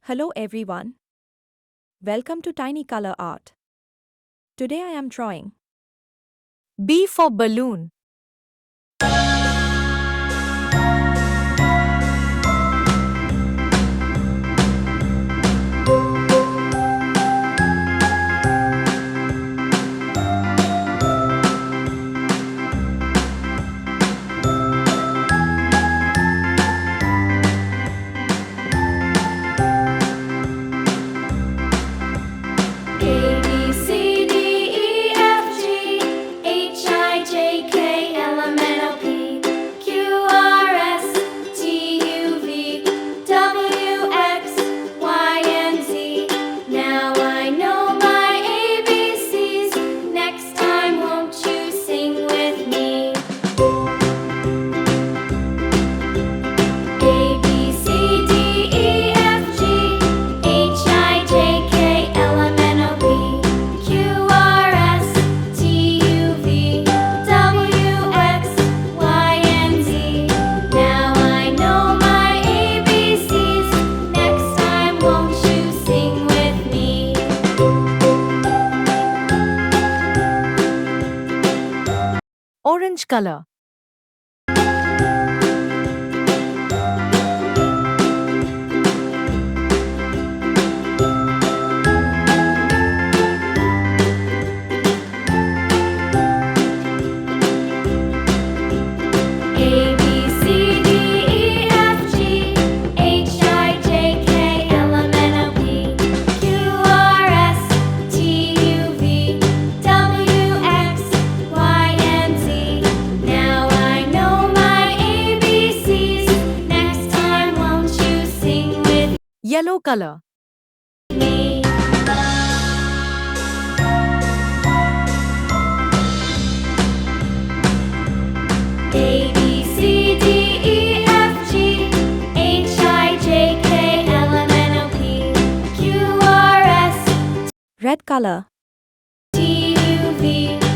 Hello everyone. Welcome to Tiny Color Art. Today I am drawing B for balloon. A B C D E F G H I J K L M N O P Q R S T U V W X Y and Z. Now I know my ABCs. Next time, won't you sing with me? A B C D E F G H I J K L M N O P Q R S T U V W X Y and Z. Now I know my ABCs. Next time, won't you sing with me? Orange color. A B C D E F G H I J K L M N O P Q R S T U V W X Y and Z. Now I know my ABCs. Next time, won't you sing with Yellow color. me? A B C D E F G H I J K L M N O P Q R S red color, T U V